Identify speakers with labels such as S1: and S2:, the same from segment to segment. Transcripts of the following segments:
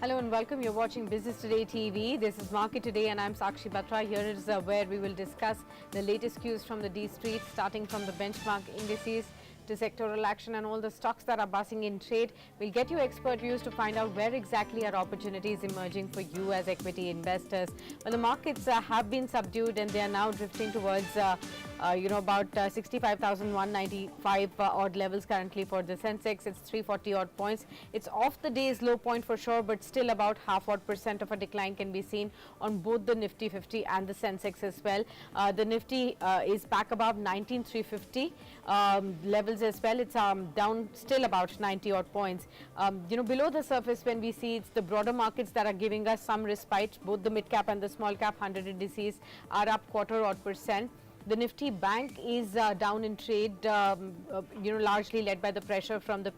S1: Hello and welcome. You're watching Business Today TV. This is Market Today and I'm Sakshi Batra. Here is where we will discuss the latest cues from the D Street, starting from the benchmark indices to sectoral action and all the stocks that are buzzing in trade. We'll get you expert views to find out where exactly are opportunities emerging for you as equity investors. Well, the markets have been subdued and they are now drifting towards about 65,195 odd levels currently for the Sensex. It's 340 odd points. It's off the day's low point for sure, but still about half odd percent of a decline can be seen on both the Nifty 50 and the Sensex as well. The Nifty is back above 19,350 levels as well. It's down still about 90 odd points. Below the surface, when we see it's the broader markets that are giving us some respite. Both the mid cap and the small cap 100 indices are up quarter odd percent. The Nifty Bank is down in trade, largely led by the pressure from the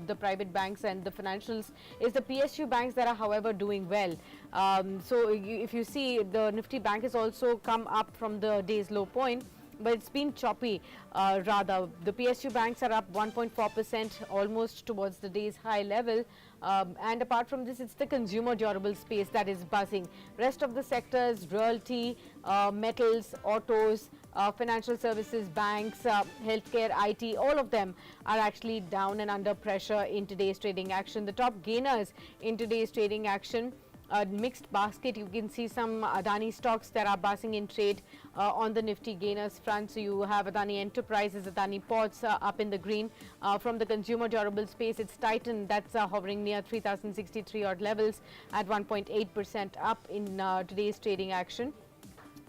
S1: the private banks and the financials. Is the PSU banks that are, however, doing well. If you see, the Nifty Bank has also come up from the day's low point, but it's been choppy rather. The PSU banks are up 1.4%, almost towards the day's high level. And apart from this, it's the consumer durable space that is buzzing. Rest of the sectors, realty, metals, autos, financial services, banks, healthcare, IT, all of them are actually down and under pressure in today's trading action. The top gainers in today's trading action, mixed basket. You can see some Adani stocks that are buzzing in trade on the Nifty gainers front. So you have Adani Enterprises, Adani Ports up in the green. From the consumer durable space, it's Titan that's hovering near 3,063 odd levels at 1.8% up in today's trading action.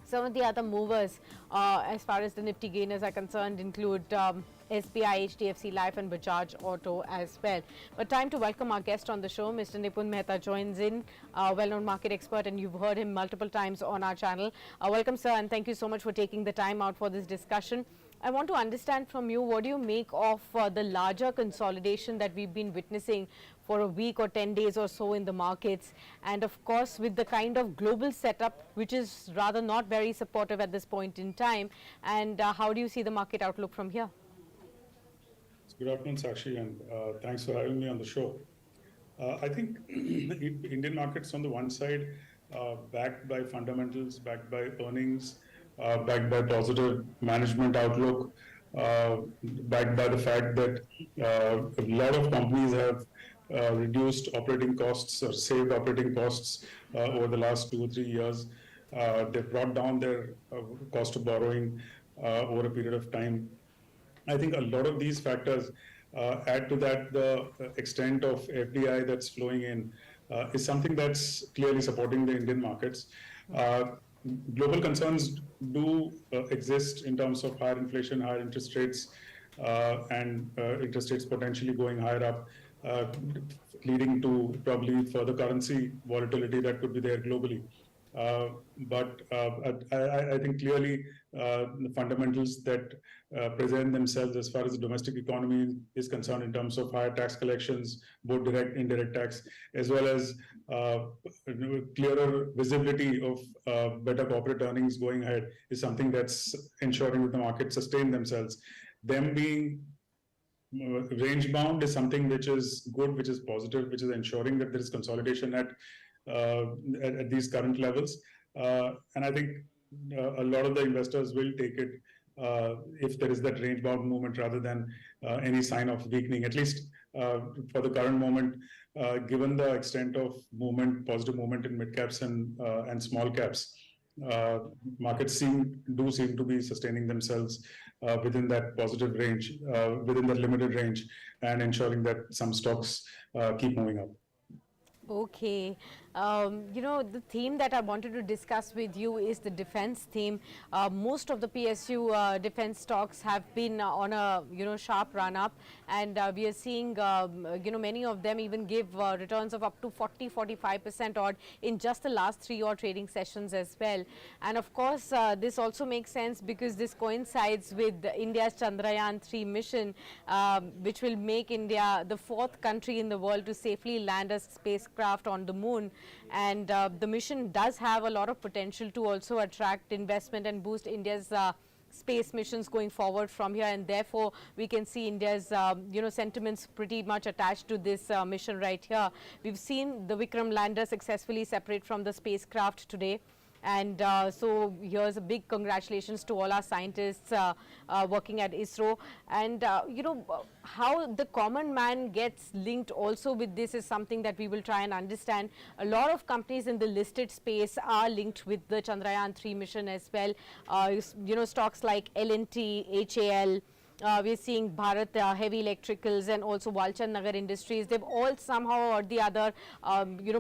S1: Some of the other movers as far as the Nifty gainers are concerned include SBI, HDFC Life and Bajaj Auto as well. But time to welcome our guest on the show. Mr. Nipun Mehta joins in, well-known market expert, and you've heard him multiple times on our channel. Welcome, sir, and thank you so much for taking the time out for this discussion. I want to understand from you, what do you make of the larger consolidation that we've been witnessing for a week or 10 days or so in the markets, and of course with the kind of global setup which is rather not very supportive at this point in time, and how do you see the market outlook from here?
S2: Good afternoon, Sakshi, and thanks for having me on the show. I think Indian markets on the one side, backed by fundamentals, backed by earnings, backed by positive management outlook, backed by the fact that a lot of companies have reduced operating costs or saved operating costs over the last 2 or 3 years. They've brought down their cost of borrowing over a period of time. I think a lot of these factors add to that. The extent of FDI that's flowing in is something that's clearly supporting the Indian markets. Global concerns do exist in terms of higher inflation, higher interest rates, and interest rates potentially going higher up, leading to probably further currency volatility that could be there globally. But I think clearly the fundamentals that present themselves as far as the domestic economy is concerned in terms of higher tax collections, both direct and indirect tax, as well as clearer visibility of better corporate earnings going ahead is something that's ensuring that the markets sustain themselves. Them being range bound is something which is good, which is positive, which is ensuring that there is consolidation at these current levels. And I think a lot of the investors will take it if there is that range bound movement rather than any sign of weakening, at least for the current moment, given the extent of movement, positive movement in mid caps and small caps. Markets do seem to be sustaining themselves within that positive range, within that limited range, and ensuring that some stocks keep moving up.
S1: Okay. The theme that I wanted to discuss with you is the defense theme. Most of the PSU defense stocks have been on a sharp run up, and we are seeing many of them even give returns of up to 40-45% odd in just the last 3 odd trading sessions as well. And of course this also makes sense because this coincides with India's Chandrayaan 3 mission, which will make India the 4th country in the world to safely land a spacecraft on the moon, and the mission does have a lot of potential to also attract investment and boost India's space missions going forward from here, and therefore we can see India's sentiments pretty much attached to this mission right here. We've seen the Vikram lander successfully separate from the spacecraft today. And so here's a big congratulations to all our scientists working at ISRO. And how the common man gets linked also with this is something that we will try and understand. A lot of companies in the listed space are linked with the Chandrayaan 3 mission as well. Stocks like L&T, HAL, we're seeing Bharat Heavy Electricals and also Walchand Nagar Industries. They've all somehow or the other,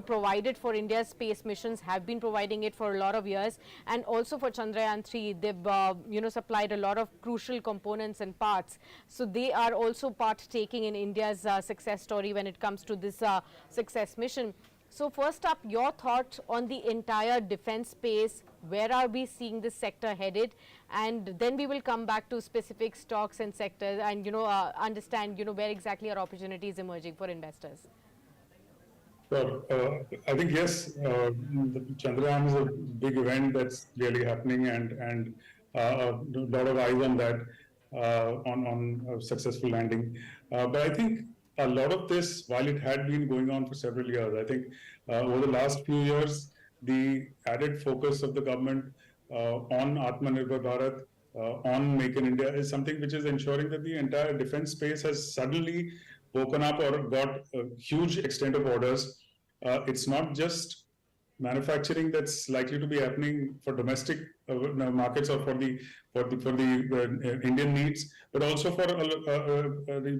S1: provided for India's space missions, have been providing it for a lot of years. And also for Chandrayaan 3, they've, supplied a lot of crucial components and parts. So they are also partaking in India's success story when it comes to this success mission. So first up, your thought on the entire defense space. Where are we seeing this sector headed? And then we will come back to specific stocks and sectors and, understand, where exactly are opportunities emerging for investors.
S2: Sure. I think, yes, the Chandrayaan is a big event that's really happening, and a lot of eyes on that, on a successful landing. But I think a lot of this, while it had been going on for several years, I think over the last few years, the added focus of the government on Atmanirbhar Bharat, on Make in India, is something which is ensuring that the entire defense space has suddenly woken up or got a huge extent of orders. It's not just manufacturing that's likely to be happening for domestic markets or for the Indian needs, but also for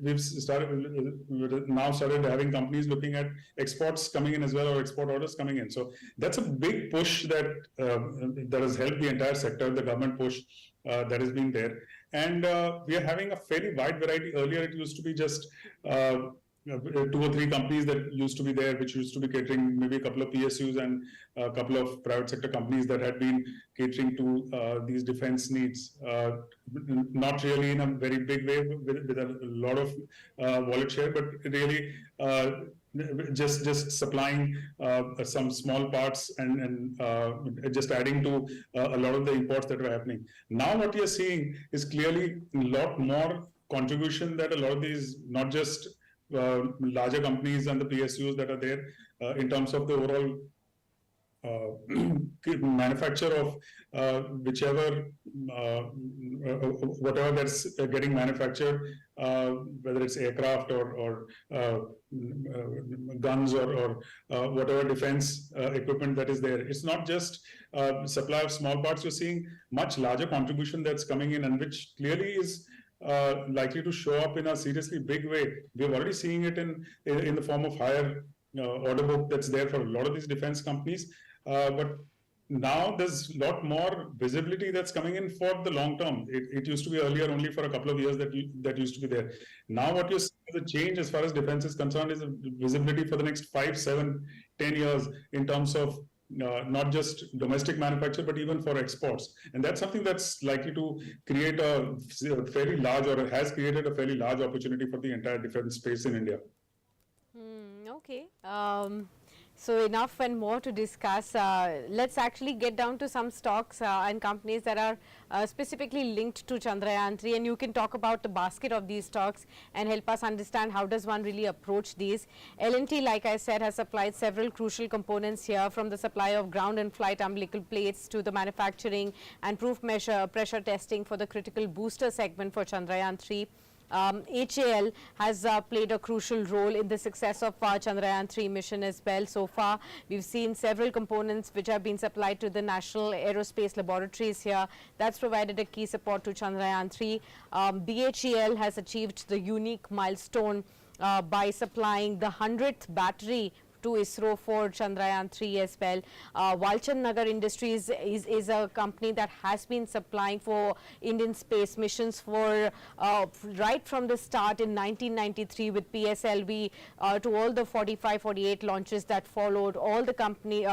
S2: we've now started having companies looking at exports coming in as well, or export orders coming in. So that's a big push that has helped the entire sector, the government push that has been there. And we are having a fairly wide variety. Earlier, it used to be just 2 or 3 companies that used to be there, which used to be catering maybe a couple of PSUs and a couple of private sector companies that had been catering to these defense needs. Not really in a very big way with a lot of wallet share, but really just supplying some small parts and just adding to a lot of the imports that were happening. Now what we are seeing is clearly a lot more contribution that a lot of these, not just larger companies and the PSUs that are there, in terms of the overall manufacture of whatever that's getting manufactured, whether it's aircraft or guns or whatever defense equipment that is there. It's not just supply of small parts. You're seeing much larger contribution that's coming in, and which clearly is likely to show up in a seriously big way. We're already seeing it in the form of higher order book that's there for a lot of these defense companies. But now there's a lot more visibility that's coming in for the long term. It used to be earlier only for a couple of years that used to be there. Now what you see as a change as far as defense is concerned is a visibility for the next 5, 7, 10 years in terms of not just domestic manufacture, but even for exports. And that's something that's likely to create a fairly large, or has created a fairly large opportunity for the entire defense space in India.
S1: Okay. So enough and more to discuss. Let's actually get down to some stocks and companies that are specifically linked to Chandrayaan 3, and you can talk about the basket of these stocks and help us understand how does one really approach these. L&T, like I said, has supplied several crucial components here, from the supply of ground and flight umbilical plates to the manufacturing and pressure testing for the critical booster segment for Chandrayaan 3. HAL has played a crucial role in the success of Chandrayaan 3 mission as well. So far, we've seen several components which have been supplied to the National Aerospace Laboratories here. That's provided a key support to Chandrayaan 3. BHEL has achieved the unique milestone by supplying the 100th battery to ISRO for Chandrayaan 3 as well. Walchand Nagar Industries is a company that has been supplying for Indian space missions for right from the start in 1993 with PSLV to all the 45, 48 launches that followed, all the company,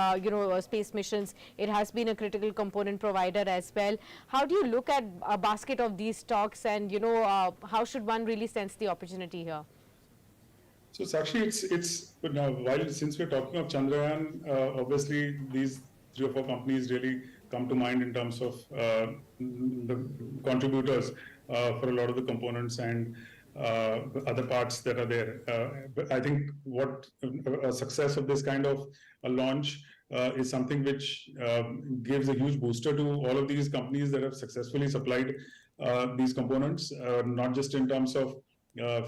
S1: space missions. It has been a critical component provider as well. How do you look at a basket of these stocks, and how should one really sense the opportunity here?
S2: So Sakshi, it's now, while since we're talking of Chandrayaan, obviously these 3 or 4 companies really come to mind in terms of the contributors for a lot of the components and other parts that are there. But I think what a success of this kind of a launch is something which gives a huge booster to all of these companies that have successfully supplied these components, not just in terms of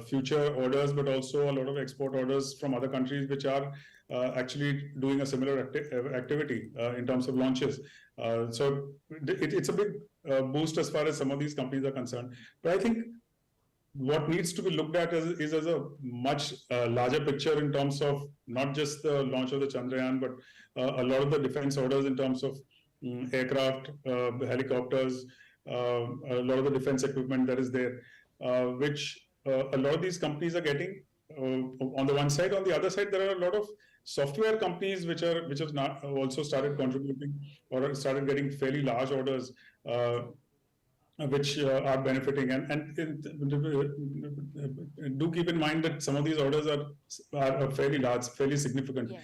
S2: future orders, but also a lot of export orders from other countries which are actually doing a similar activity in terms of launches. So it's a big boost as far as some of these companies are concerned. But I think what needs to be looked at is as a much larger picture in terms of not just the launch of the Chandrayaan, but a lot of the defense orders in terms of aircraft, helicopters, a lot of the defense equipment that is there, which a lot of these companies are getting on the one side. On the other side, there are a lot of software companies which have not also started contributing or started getting fairly large orders. Which are benefiting, and do keep in mind that some of these orders are fairly large, fairly significant.
S1: Yes.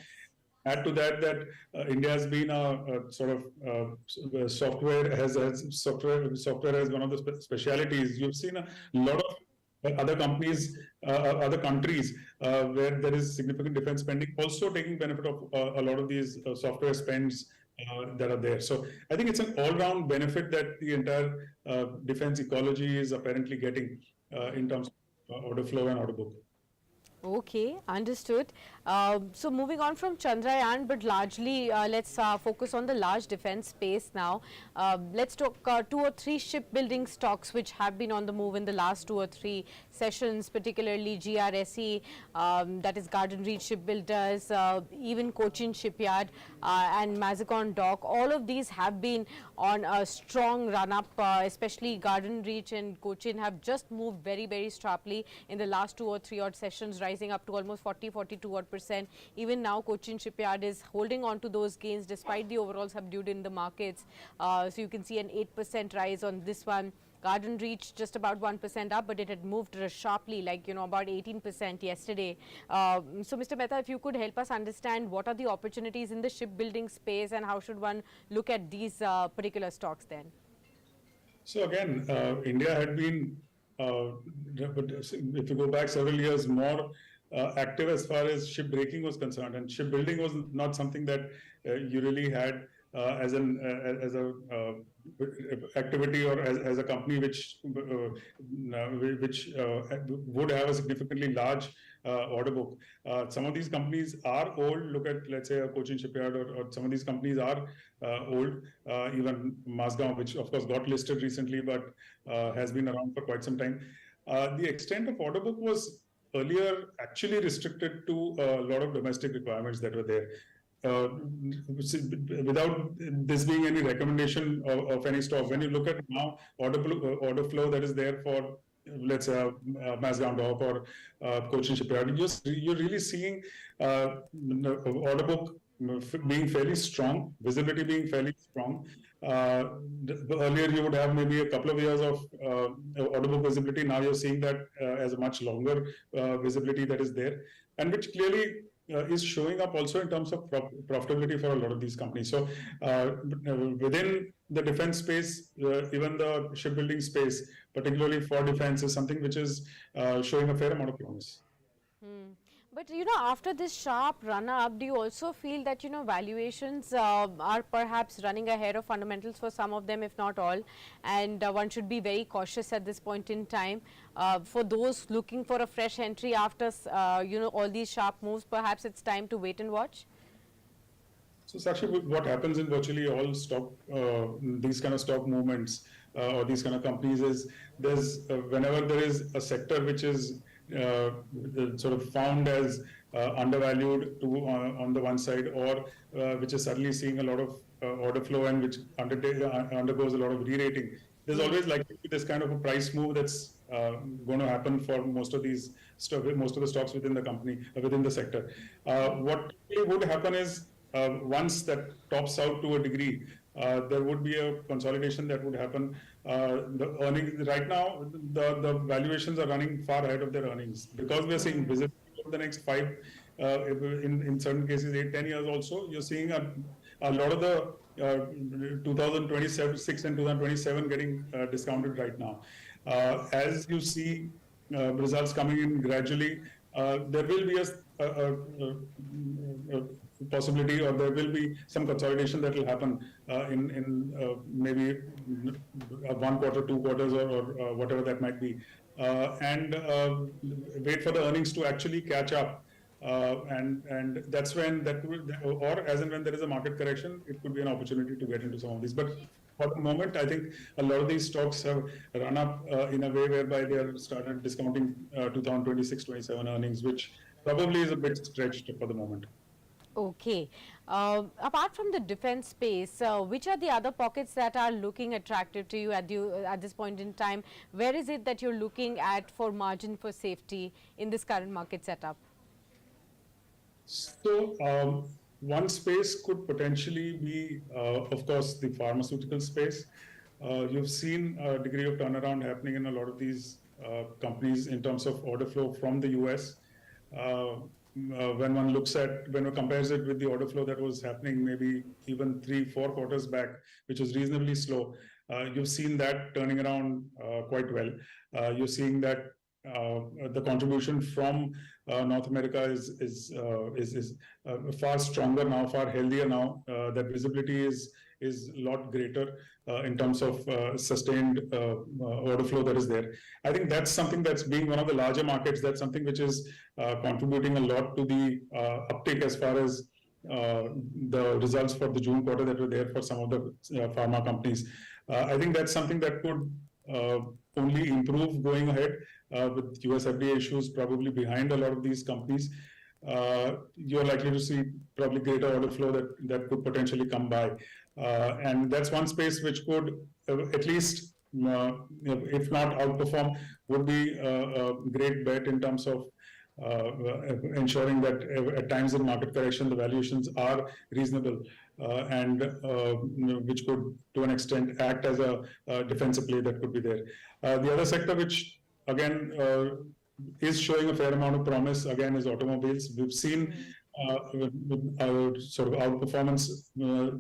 S2: Add to that India has been a sort of software has software as one of the specialities. You've seen a lot of other companies, other countries where there is significant defense spending, also taking benefit of a lot of these software spends that are there. So I think it's an all-round benefit that the entire defense ecology is apparently getting in terms of order flow and order book.
S1: Okay, understood. So moving on from Chandrayaan, but largely let's focus on the large defense space now. Let's talk 2 or 3 shipbuilding stocks which have been on the move in the last 2 or 3 sessions, particularly GRSE, that is Garden Reach Shipbuilders, even Cochin Shipyard and Mazikon Dock. All of these have been on a strong run-up, especially Garden Reach and Cochin have just moved very, very sharply in the last 2 or 3 odd sessions, rising up to almost 42 odd %. Even now Cochin Shipyard is holding on to those gains despite the overall subdued in the markets. So you can see an 8% rise on this one. Garden Reach just about 1% up, but it had moved sharply, like, about 18% yesterday. So Mr. Mehta, if you could help us understand what are the opportunities in the shipbuilding space and how should one look at these particular stocks then?
S2: So again, India had been, if you go back several years, more active as far as shipbreaking was concerned, and shipbuilding was not something that you really had as a activity or as a company which would have a significantly large order book. Some of these companies are old. Look at, let's say, a Cochin Shipyard, or some of these companies are old. Even Mazgaon, which of course got listed recently, but has been around for quite some time. The extent of order book was earlier actually restricted to a lot of domestic requirements that were there. Without this being any recommendation of any stock, when you look at now order flow that is there for, let's say, Mazgaon Dock or Cochin Shipyard, you're really seeing order book being fairly strong, visibility being fairly strong. Earlier you would have maybe a couple of years of order book visibility. Now you're seeing that as a much longer visibility that is there, and which clearly is showing up also in terms of profitability for a lot of these companies. So within the defense space, even the shipbuilding space, particularly for defense, is something which is showing a fair amount of promise.
S1: But after this sharp run up, do you also feel that valuations are perhaps running ahead of fundamentals for some of them, if not all, and one should be very cautious at this point in time for those looking for a fresh entry after all these sharp moves? Perhaps it's time to wait and watch.
S2: So Sakshi, what happens in virtually all stock, these kind of stock movements or these kind of companies is there's whenever there is a sector which is sort of found as undervalued on the one side, or which is suddenly seeing a lot of order flow and which undergoes a lot of re-rating, there's always likely to be this kind of a price move that's going to happen for most of the stocks within the company, within the sector. What would happen is once that tops out to a degree, there would be a consolidation that would happen. The earnings right now, the valuations are running far ahead of their earnings because we are seeing visibility over the next 5, in certain cases 8-10 years also. You're seeing a lot of the 2026 and 2027 getting discounted right now. As you see results coming in gradually, there will be a possibility, or there will be some consolidation that will happen in maybe 1 quarter, 2 quarters, or whatever that might be, and wait for the earnings to actually catch up. And that's when that will, or as and when there is a market correction, it could be an opportunity to get into some of these. But for the moment, I think a lot of these stocks have run up in a way whereby they have started discounting 2026-27 earnings, which probably is a bit stretched for the moment.
S1: Okay. Apart from the defense space, which are the other pockets that are looking attractive to you at this point in time? Where is it that you're looking at for margin for safety in this current market setup?
S2: So one space could potentially be, of course, the pharmaceutical space. You've seen a degree of turnaround happening in a lot of these companies in terms of order flow from the US. When one compares it with the order flow that was happening maybe even 3-4 quarters back, which was reasonably slow, you've seen that turning around quite well. You're seeing that the contribution from North America is far stronger now, far healthier now. That visibility is a lot greater in terms of sustained order flow that is there. I think that's something that's being one of the larger markets. That's something which is contributing a lot to the uptick as far as the results for the June quarter that were there for some of the pharma companies. I think that's something that could only improve going ahead with US FDA issues probably behind a lot of these companies. You're likely to see probably greater order flow that could potentially come by. And that's one space which could at least, if not outperform, would be a great bet in terms of ensuring that at times in market correction, the valuations are reasonable and which could, to an extent, act as a defensive play that could be there. The other sector which, again, is showing a fair amount of promise, again, is automobiles. We've seen sort of outperformance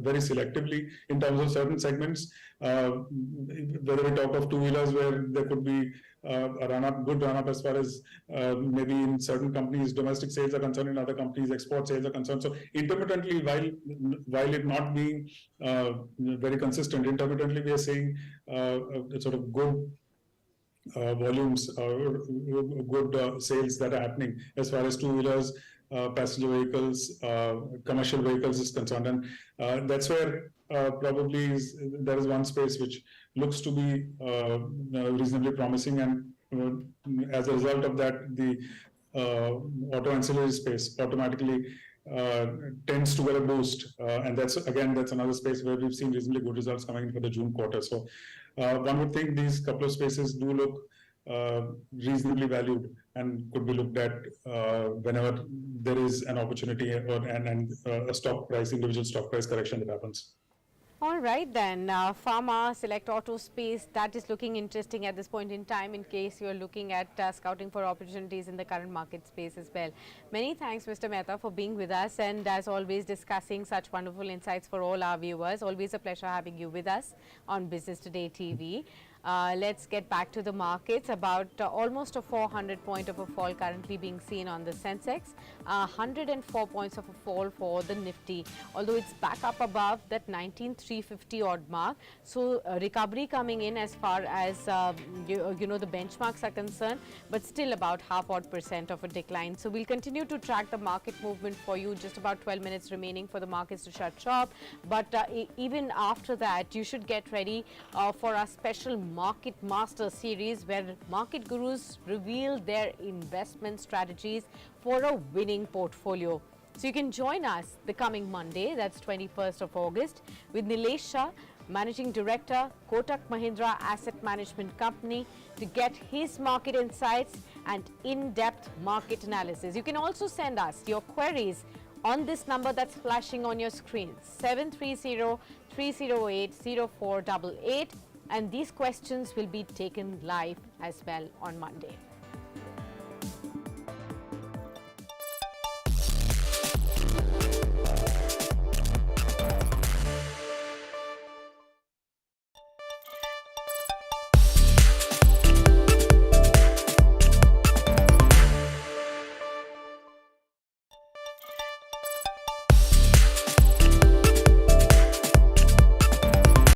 S2: very selectively in terms of certain segments. Whether we talk of two-wheelers, where there could be a good run-up as far as maybe in certain companies domestic sales are concerned, in other companies export sales are concerned. So intermittently, while it not being very consistent, intermittently we are seeing sort of good volumes or good sales that are happening as far as two-wheelers, passenger vehicles, commercial vehicles is concerned. And that's where probably there is one space which looks to be reasonably promising. And as a result of that, the auto ancillary space automatically tends to get a boost. And that's another space where we've seen reasonably good results coming in for the June quarter. So one would think these couple of spaces do look reasonably valued and could be looked at whenever there is an opportunity and a individual stock price correction that happens.
S1: All right then, Pharma, select auto space, that is looking interesting at this point in time in case you are looking at scouting for opportunities in the current market space as well. Many thanks, Mr. Mehta, for being with us and as always discussing such wonderful insights for all our viewers. Always a pleasure having you with us on Business Today TV. Let's get back to the markets. About almost a 400 point of a fall currently being seen on the Sensex, 104 points of a fall for the Nifty, although it's back up above that 19,350 odd mark. So recovery coming in as far as the benchmarks are concerned, but still about half odd % of a decline. So we'll continue to track the market movement for you. Just about 12 minutes remaining for the markets to shut shop, but even after that you should get ready for our special Market Master series, where market gurus reveal their investment strategies for a winning portfolio. So you can join us the coming Monday, that's 21st of August, with Nilesh Shah, Managing Director, Kotak Mahindra Asset Management Company, to get his market insights and in-depth market analysis. You can also send us your queries on this number that's flashing on your screen, 730-308-0488. And these questions will be taken live as well on Monday.